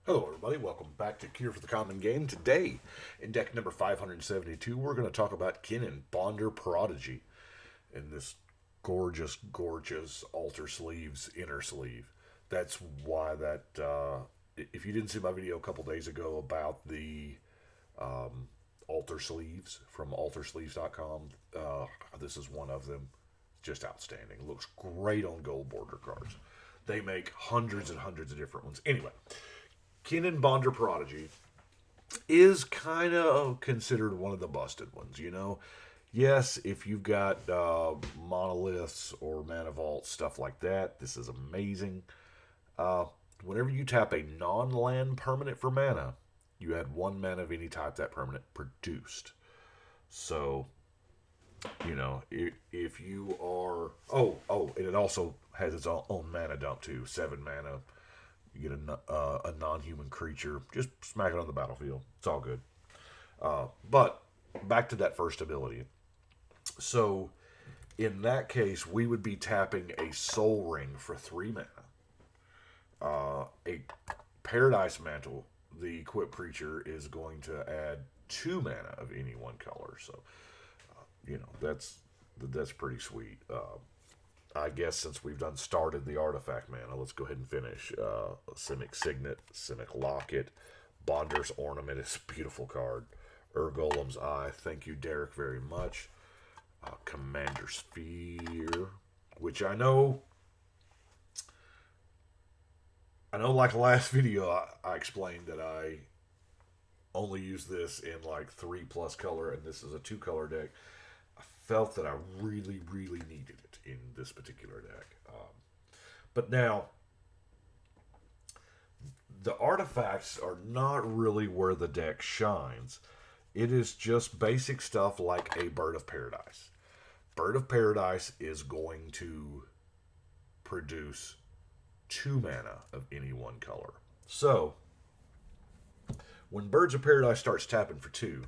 Hello, everybody. Welcome back to Cure for the Common Game. Today, in deck number 572, we're going to talk about Kinnan, Bonder Prodigy, in this gorgeous, gorgeous altar sleeves inner sleeve. That's why if you didn't see my video a couple days ago about the altar sleeves from altersleeves.com, this is one of them. Just outstanding. Looks great on gold border cards. They make hundreds and hundreds of different ones. Anyway, Kinnan Bonder Prodigy is kind of considered one of the busted ones, you know? Yes, if you've got monoliths or mana vaults, stuff like that, this is amazing. Uh, Whenever you tap a non land permanent for mana, you add one mana of any type that permanent produced. So, if you are. And it also has its own mana dump too. 7 mana. You get a non-human creature. Just smack it on the battlefield. It's all good. But back to that first ability. So in that case, we would be tapping a Soul Ring for 3 mana. A Paradise Mantle. The equipped creature is going to add 2 mana of any one color. So that's pretty sweet. I guess since we've done started the artifact mana, let's go ahead and finish. Simic Signet, Simic Locket, Bonder's Ornament is a beautiful card. Urgolem's Eye, thank you, Derek, very much. Commander's Sphere, which I know, like last video, I explained that I only use this in like 3+ color, and this is a 2-color deck. I felt that I really, really needed it in this particular deck. But now, the artifacts are not really where the deck shines. It is just basic stuff like a Bird of Paradise. Bird of Paradise is going to produce 2 mana of any one color. So, when Birds of Paradise starts tapping for 2,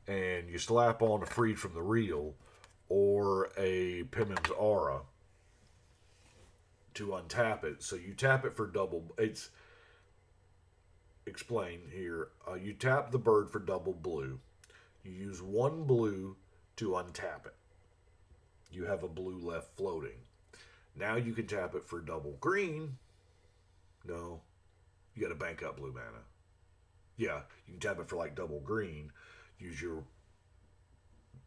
and you slap on a Freed from the Real or a Pimmin's Aura to untap it. So you tap it for double. It's explain here. You tap the bird for double blue. You use 1 blue to untap it. You have a blue left floating. Now you can tap it for double green. No, you got to bank up blue mana. Yeah, you can tap it for like double green. Use your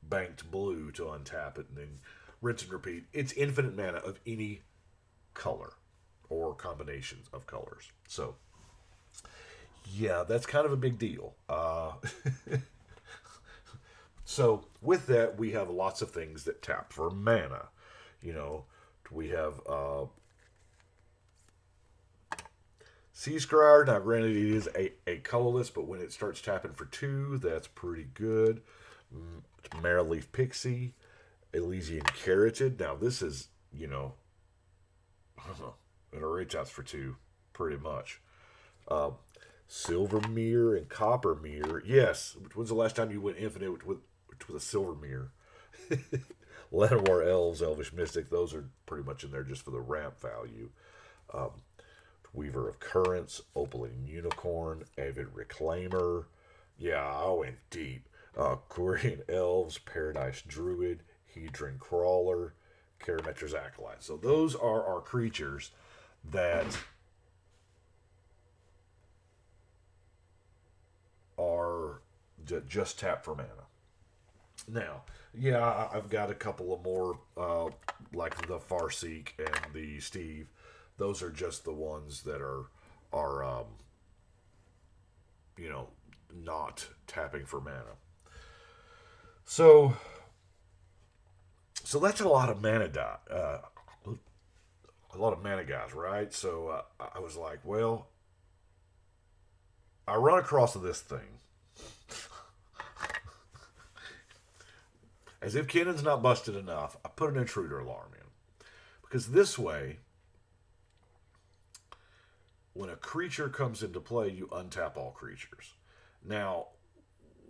banked blue to untap it and then rinse and repeat. It's infinite mana of any color or combinations of colors. So, yeah, that's kind of a big deal. So, with that, we have lots of things that tap for mana. We have Sea Scryer. Now, granted, it is a colorless, but when it starts tapping for 2, that's pretty good. Marrowleaf Pixie, Elysian Carotid. Now, this is, it already taps for 2, pretty much. Silver Mirror and Copper Mirror. Yes, when's the last time you went infinite with a Silver Mirror? Llanowar Elves, Elvish Mystic, those are pretty much in there just for the ramp value. Weaver of Currents, Opaline Unicorn, Avid Reclaimer. Yeah, I went deep. Quarian Elves, Paradise Druid, Hedron Crawler, Karametra's Acolyte. So those are our creatures that are just tap for mana. Now, yeah, I've got a couple of more, like the Farseek and the Steve. Those are just the ones that are not tapping for mana. So that's a lot of mana a lot of mana guys, right? So I was like, well, I run across this thing. As if Kinnan's not busted enough, I put an intruder alarm in. Because this way, when a creature comes into play, you untap all creatures. Now,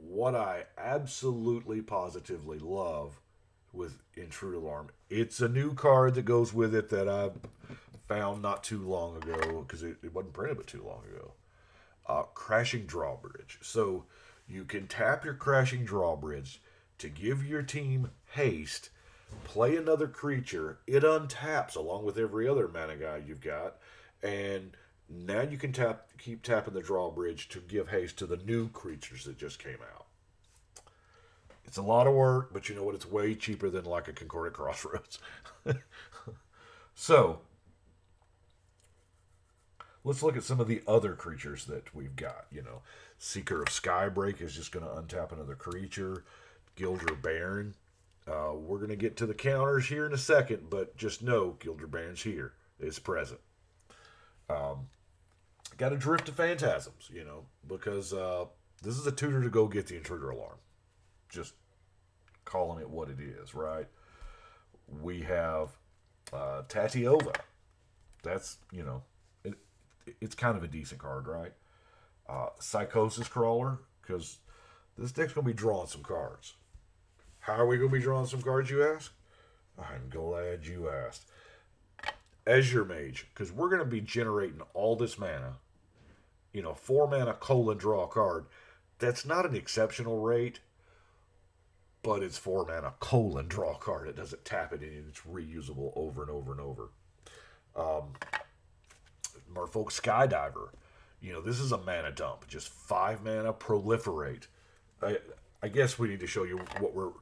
what I absolutely positively love with Intrude Alarm, it's a new card that goes with it that I found not too long ago, because it wasn't printed but too long ago. Crashing Drawbridge. So you can tap your Crashing Drawbridge to give your team haste, play another creature, it untaps along with every other mana guy you've got, and now you can keep tapping the Drawbridge to give haste to the new creatures that just came out. It's a lot of work, but you know what? It's way cheaper than like a Concordant Crossroads. So, let's look at some of the other creatures that we've got. Seeker of Skybreak is just going to untap another creature. Gilder Baron. We're going to get to the counters here in a second, but just know Gilder Baron's here. It's present. Got a Drift of Phantasms, because this is a tutor to go get the Intruder Alarm. Just calling it what it is, right? We have Tatiova. That's, it's kind of a decent card, right? Psychosis Crawler, because this deck's going to be drawing some cards. How are we going to be drawing some cards, you ask? I'm glad you asked. Azure Mage, because we're going to be generating all this mana. 4 mana draw a card. That's not an exceptional rate, but it's 4 mana draw a card. It doesn't tap it in. It's reusable over and over and over. Merfolk Skydiver. This is a mana dump. Just 5 mana proliferate. I guess we need to show you what we're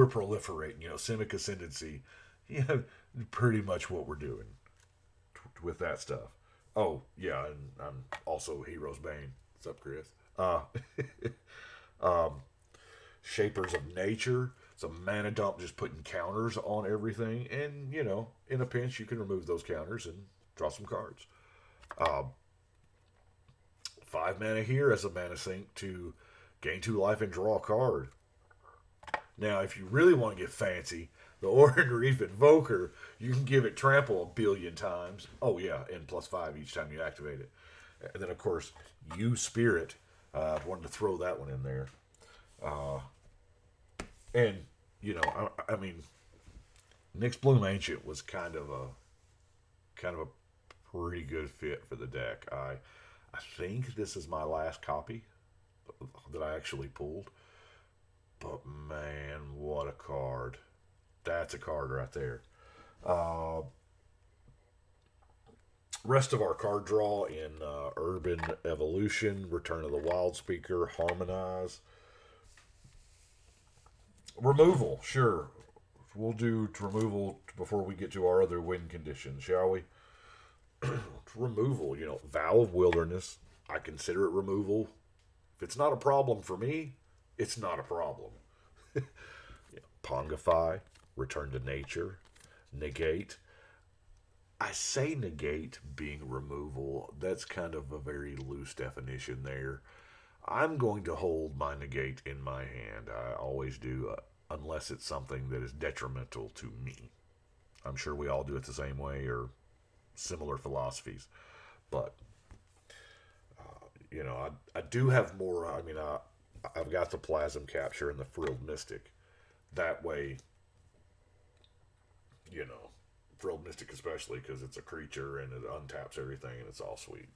proliferating. Simic Ascendancy. Pretty much what we're doing with that stuff. Oh, yeah, and I'm also Hero's Bane. What's up, Chris? Shapers of Nature. It's a mana dump, just putting counters on everything. And, in a pinch, you can remove those counters and draw some cards. 5 mana here as a mana sink to gain 2 life and draw a card. Now, if you really want to get fancy, the Oran Reef Invoker, you can give it trample a billion times. Oh, yeah, and +5 each time you activate it. And then, of course, Use Spirit. I wanted to throw that one in there. And, I mean, Nyx Bloom Ancient was kind of a pretty good fit for the deck. I think this is my last copy that I actually pulled. But, man, what a card. That's a card right there. Rest of our card draw in Urban Evolution, Return of the Wild Speaker, Harmonize. Removal, sure. We'll do removal before we get to our other win conditions, shall we? Removal, Vow of Wilderness. I consider it removal. If it's not a problem for me, it's not a problem. Pongify, Return to Nature, Negate. I say negate being removal. That's kind of a very loose definition there. I'm going to hold my negate in my hand. I always do, unless it's something that is detrimental to me. I'm sure we all do it the same way or similar philosophies. But, I do have more. I mean, I've got the Plasm Capture and the Frilled Mystic. That way, Frilled Mystic especially, because it's a creature and it untaps everything and it's all sweet.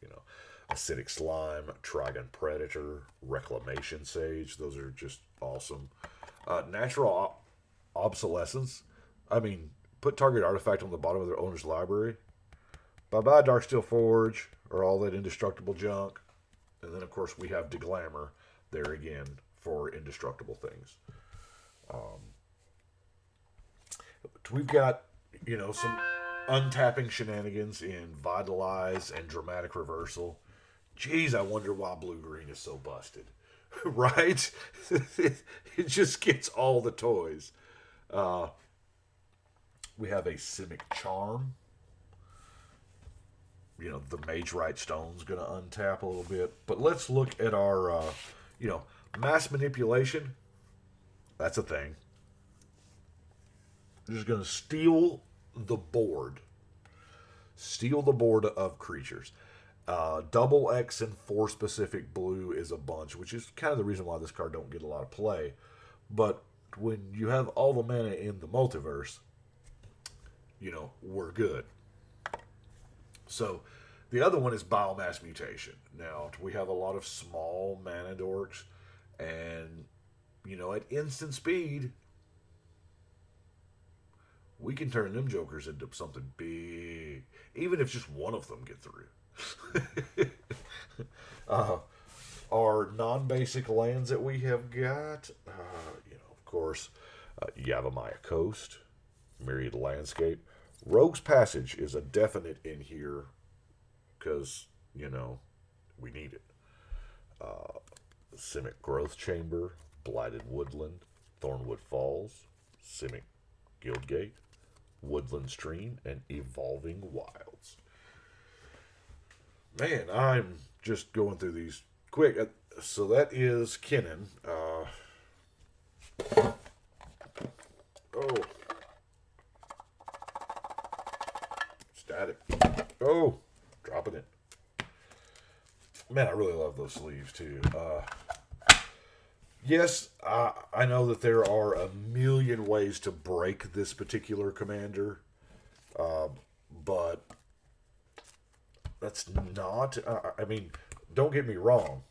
Acidic Slime, Trigon Predator, Reclamation Sage. Those are just awesome. Natural Obsolescence. I mean, put target artifact on the bottom of their owner's library. Bye-bye Darksteel Forge, or all that indestructible junk. And then, of course, we have Deglamour there again for indestructible things. We've got, some untapping shenanigans in Vitalize and Dramatic Reversal. Geez, I wonder why blue-green is so busted. Right? It just gets all the toys. We have a Simic Charm. The Mage Right Stone's going to untap a little bit. But let's look at our, Mass Manipulation. That's a thing. We're just going to steal the board. Steal the board of creatures. Double X and 4 specific blue is a bunch, which is kind of the reason why this card don't get a lot of play. But when you have all the mana in the multiverse, we're good. So the other one is biomass mutation. Now, we have a lot of small mana dorks, and, at instant speed, we can turn them jokers into something big, even if just one of them get through. Our non-basic lands that we have got, of course, Yavimaya Coast, Myriad Landscape. Rogue's Passage is a definite in here because, we need it. Simic Growth Chamber, Blighted Woodland, Thornwood Falls, Simic Guildgate, Woodland Stream, and Evolving Wilds. Man, I'm just going through these quick. So that is Kinnan. Oh. Static. Oh. Dropping it. Man, I really love those sleeves too. Yes, I know that there are a million ways to break this particular commander, but that's not. I mean, don't get me wrong.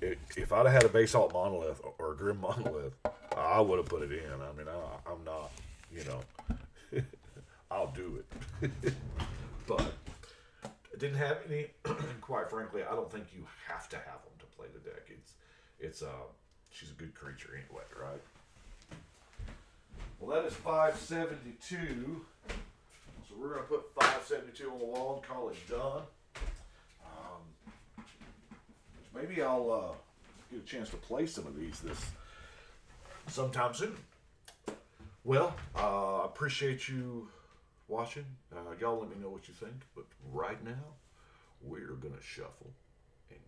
If I'd have had a Basalt Monolith or a Grim Monolith, I would have put it in. I mean, I'm not, I'll do it. But I didn't have any, and quite frankly, I don't think you have to have them to play the deck. She's a good creature anyway, right? Well, that is 572. So we're going to put 572 on the wall and call it done. Maybe I'll get a chance to play some of these sometime soon. Well, I appreciate you watching. Y'all let me know what you think. But right now, we're going to shuffle and